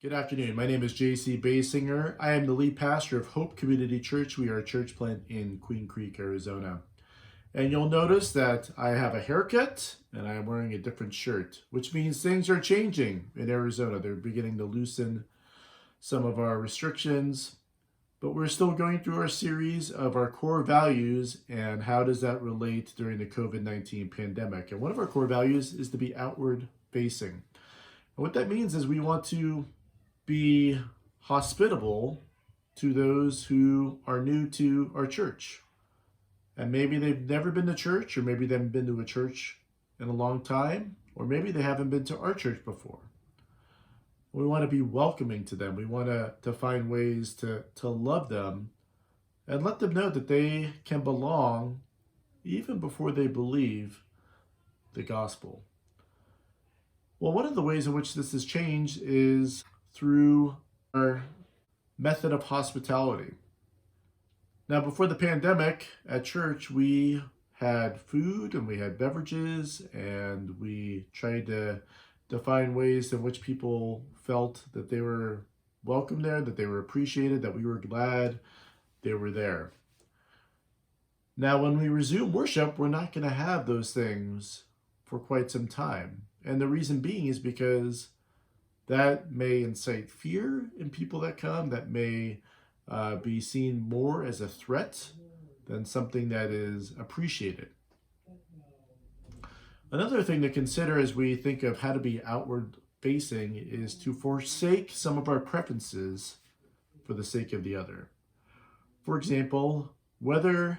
Good afternoon. My name is J.C. Basinger. I am the lead pastor of Hope Community Church. We are a church plant in Queen Creek, Arizona. And you'll notice that I have a haircut and I am wearing a different shirt, which means things are changing in Arizona. They're beginning to loosen some of our restrictions, but we're still going through our series of our core values and how does that relate during the COVID-19 pandemic. And one of our core values is to be outward facing. And what that means is we want to be hospitable to those who are new to our church. And maybe they've never been to church, or maybe they haven't been to a church in a long time, or maybe they haven't been to our church before. We want to be welcoming to them. We want to find ways to love them and let them know that they can belong even before they believe the gospel. Well, one of the ways in which this has changed is through our method of hospitality. Now, before the pandemic at church, we had food and we had beverages, and we tried to find ways in which people felt that they were welcome there, that they were appreciated, that we were glad they were there. Now, when we resume worship, we're not going to have those things for quite some time. And the reason being is because that may incite fear in people that come, that may be seen more as a threat than something that is appreciated. Another thing to consider as we think of how to be outward facing is to forsake some of our preferences for the sake of the other. For example, whether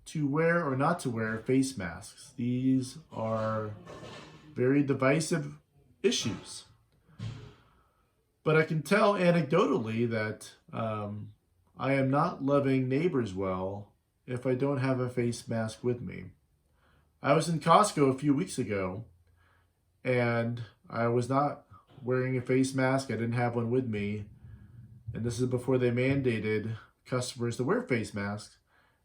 to wear or not to wear face masks. These are very divisive issues. But I can tell anecdotally that I am not loving neighbors well if I don't have a face mask with me. I was in Costco a few weeks ago and I was not wearing a face mask. I didn't have one with me. And this is before they mandated customers to wear face masks.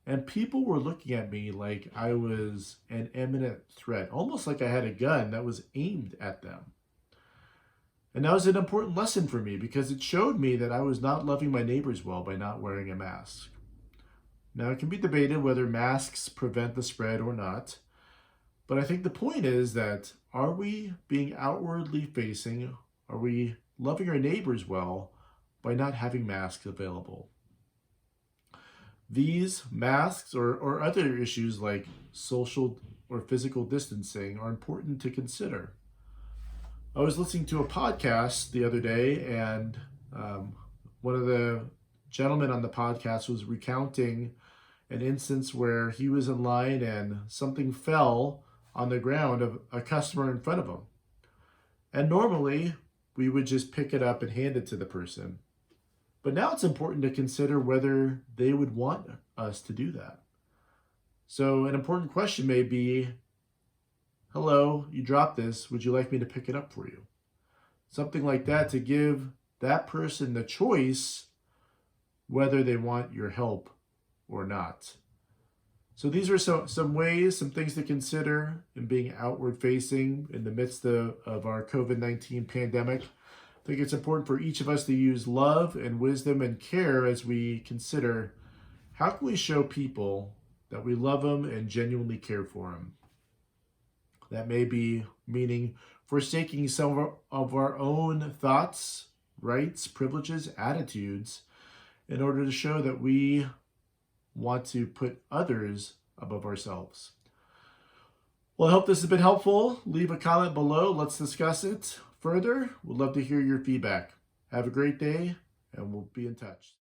And people were looking at me like I was an imminent threat, almost like I had a gun that was aimed at them. And that was an important lesson for me because it showed me that I was not loving my neighbors well by not wearing a mask. Now, it can be debated whether masks prevent the spread or not, but I think the point is that are we being outwardly facing? Are we loving our neighbors well by not having masks available? These masks or other issues like social or physical distancing are important to consider. I was listening to a podcast the other day, and one of the gentlemen on the podcast was recounting an instance where he was in line and something fell on the ground of a customer in front of him. And normally, we would just pick it up and hand it to the person. But now it's important to consider whether they would want us to do that. So an important question may be, hello, you dropped this. Would you like me to pick it up for you? Something like that to give that person the choice whether they want your help or not. So these are some ways, some things to consider in being outward facing in the midst of our COVID-19 pandemic. I think it's important for each of us to use love and wisdom and care as we consider how can we show people that we love them and genuinely care for them. That may be meaning forsaking some of our own thoughts, rights, privileges, attitudes in order to show that we want to put others above ourselves. Well, I hope this has been helpful. Leave a comment below. Let's discuss it further. We'd love to hear your feedback. Have a great day, and we'll be in touch.